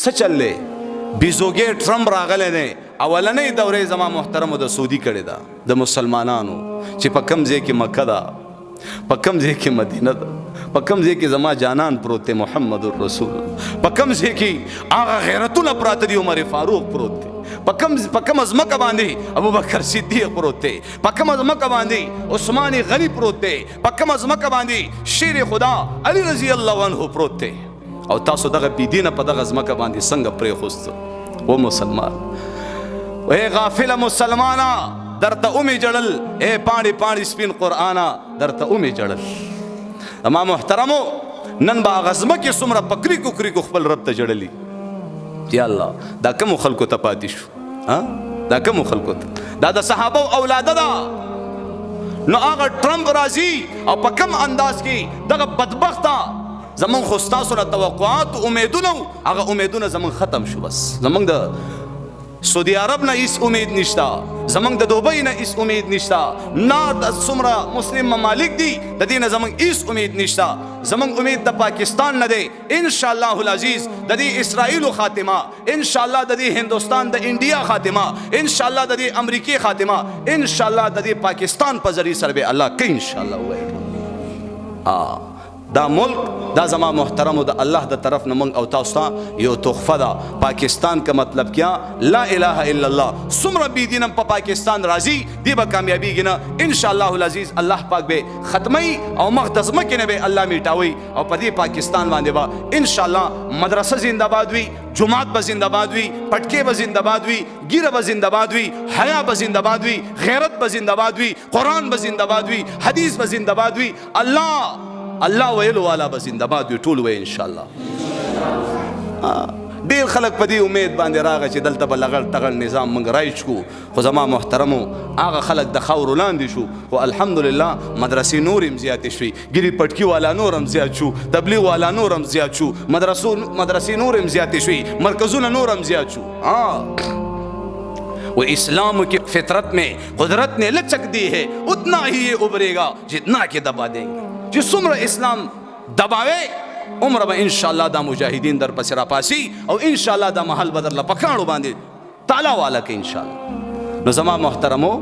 سچلې بیزوګي ټرمپ راغلی دی اولنۍ دورې زما محترمو د سعودي کړې ده د مسلمانانو چې په کم ځای کې مکه ده په کم ځای کې مدینه ده په کم ځای کې زما جانان پروت دی محمد رسول په کم ځای کې هغه غیرتونه پراته دي عمر فاروق پروت دی په کم ځمکه باندې ابوبکر صدیق پروت دی په کم ځمکه باندې عثمان غنی پروت دی په کم ځمکه باندې شیر خدا علی رضی الله عنه پروت دی او تاسو دغه بيدینه په دغه ځمکه باندې څنګه پرې خوست و مسلمان اے غافل مسلمانا درته اومې جړل اے پاڼې پاڼې سپین قرانا درته اومې جړل اما محترمو نن با غزمه کې څومره پکری کو خپل رب ته جړلی یا الله دا کوم خلکو ته پاتې شو ها دا کوم خلکو ته دا د صحابه اولاد ده نو هغه ټرمپ راځي او په کم انداز کې دغه بدبخته زمون خو ستاسو نه توقعات امیدونه هغه امیدونه زمون ختم شو بس زمون د سعودي عرب نه هیڅ امید نشتا زمونږ د دوبۍ نه هیڅ امید نشتا نه د څومره مسلم ممالک دي د دې نه زمونږ هیڅ امید نشتا زمونږ امید د پاکستان نه دی ان شاء الله العزیز د دې اسرائیل خاتمه ان شاء الله د دې هندوستان د انډیا خاتمه ان شاء الله د دې امریکای خاتمه ان شاء الله د دې پاکستان په ذریعہ سره به الله کوي ان شاء الله وایي دا ملک دا زما محترمو د الله د طرف نه مونږ او تاسو ته یو تحفه ده پاکستان کا مطلب کیا لا اله الا الله څومره بيدینه په پاکستان راځي دی به کامیابیږي نه ان شاء الله العزیز الله پاک به ختمي او مقدس مکه نه به الله میټاوي او په دې پاکستان باندې به ان شاء الله مدرسه زنده‌باد وي جماعت به زنده‌باد وي پټکي به زنده‌باد وي ګیره به زنده‌باد وي حیا به زنده‌باد وي غیرت به زنده‌باد وي قران به زنده‌باد وي حدیث به زنده‌باد وي الله ویلو والا به زنده‌باد وي ټول وي ان شاء الله ډیر خلک په دې امید باندې راغی چې دلته به لغړ تغړ نظام موږ رایج کو خو زما محترمو هغه خلک د خاورو لاندې شو خو الحمدلله مدرسې نور هم زیاتې شوي ګیري پټکي والا نور هم زیات شو تبلیغ والا نور هم زیات شو مدرسې نور هم زیاتې شوي مرکزونه نور هم زیات شو وہ اسلام کی فطرت میں قدرت نے لچک دی ہے اتنا ہی یہ ابھرے گا جتنا کہ دبا دیں گے چې څومره اسلام دباوي عمر به ان شاء الله دا مجاهدین در پس را پاسي او ان شاء الله دا محل بدر لا پکانو باندې تعالی والا کې ان شاء الله نو زما محترمو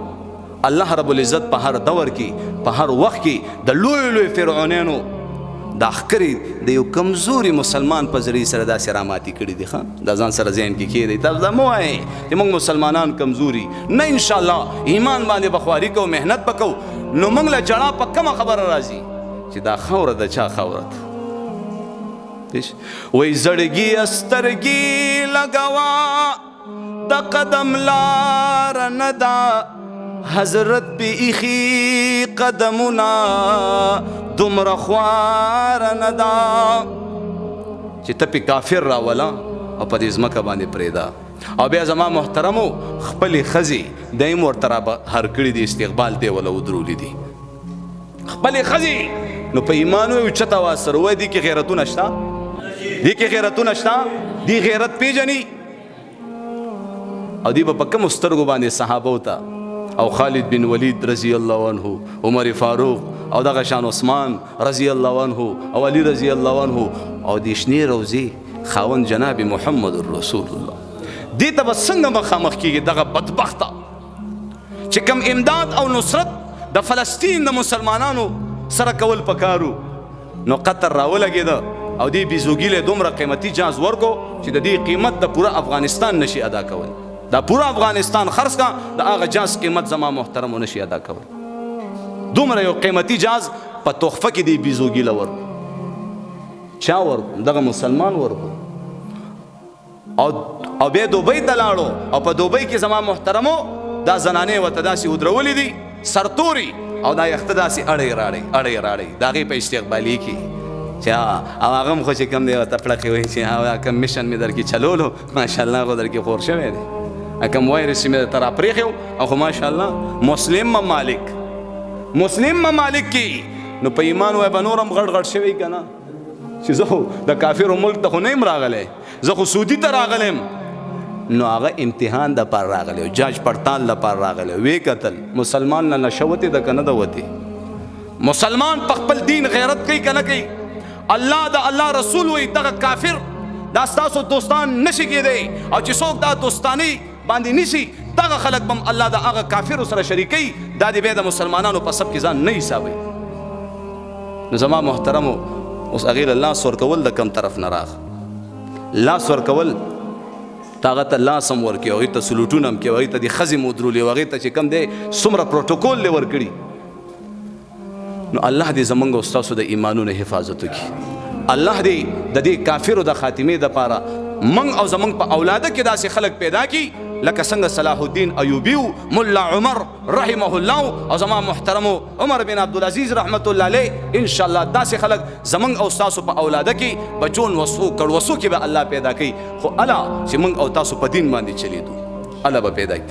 الله رب العزت په هر دور کې په هر وخت کې د لوی فرعونانو دا خکری د یو کمزوري مسلمان په ذریعہ سره دا سراماتي کړی دي ښا دا ځان سره ذهن کې کېږي تاسو دا مو وایي چې موږ مسلمانان کمزوري نه ان شاء الله ایمان باندې بخواري کو مهنت وکاو نو موږ له جړه په کومه خبره راځي چې دا خوره د چا خوره وای زړګي استرګي لګوا د قدم لار ندا حضرت به اخي قدمنا دومره خوار ندا چې ته په کافر راولا او په دې ځمکه باندې پرېدا او بیا زما محترمو خپل خزي دایم ورته هر کړي دي استقبال دی ولا ودرولې دي خپل خزي نو په ایمان او چتا واسر وای دي کې غیرتونه شتا دي کې غیرتونه شتا دي غیرت پیژني او دی په کوم سترګو باندې صحابه وتا او خالد بن ولید رضی الله عنه عمر فاروق او دغه شان عثمان رضی الله عنه او علی رضی الله عنه او د شنی روزي خاوند جناب محمد رسول الله دې ته څنګه مخامخ کیږي دغه بدبخته چې کوم امداد او نصرت د فلسطین د مسلمانانو سره کول پکارو نو قطر راولګید او دی بیزوګی له دومره قیمتي جاز ورکو چې د دې قیمت د پورا افغانستان نشي ادا کول دا پورا افغانستان خرڅ کا د هغه جاز قیمت زما محترم نشي ادا کول دومره یو قیمتي جاز په تحفه کې دی بیزوګی له ورکو چا ورکو دغه مسلمان ورکو او بیا دوبۍ ته لاړو او په دوبۍ کې زما محترمو دا زنانې ورته داسې ودرولې دي سرتوري او دا یخته داسې اړې راړې د هغې په استقبالي کې چې او هغه هم خو چې کوم دی ورته پړقې وایي چې کوم مشن مې در کې چلولو ماشاءالله خو در کې خور شوی دی کوم وایرس مې درته راپرېښی و او خو ماشاءالله مسلم ممالک کې نو په ایمان وایي به نور هم غټ شوی که نه چې زه خو د کافرو ملک ته خو نه یم راغلی زه خو سعودي ته راغلی نو هغه امتحان د پار راغلی جاج پړتال د پار راغلی وی قتل مسلمان نه نشوتې د کنه د وتی مسلمان په خپل دین غیرت کوي کنه کوي الله د الله رسول وی دغه کافر دا ستاسو دوستان نشي کېدی او چې څوک دا دوستانی باندې نیسی دغه خلک بم الله د هغه کافر سره شریکي دا دی به د مسلمانانو په سب کې ځان نه حسابي. نو زما محترمو اوس هغې له لاس ورکول د کم طرف نه راغ لاس ورکول هغه ته لاس هم ورکړي هغې ته سلوټونه هم کوي هغې ته د ښځې هم ودرولي هغې ته چې کوم دی څومره پروټوکول دی ورکړي. نو الله دې زمونږ او ستاسو د ایمانونو حفاظت وکړي. الله دې د دې کافرو د خاتمې دپاره موږ او زمونږ په اولاده کې داسې خلک پیدا کړي لکه څنګه صلاح الدین ایوبي ملا عمر رحمه الله او زما محترمو عمر بن عبدالعزیز رحمت الله علیه ان شاء الله داسې خلک زمونږ او ستاسو په اولاده کې بچون وسو کړوسو کې به الله پیدا کوي. خو الله چې موږ او تاسو په دین باندې چلیدو الله به پیدا کوي.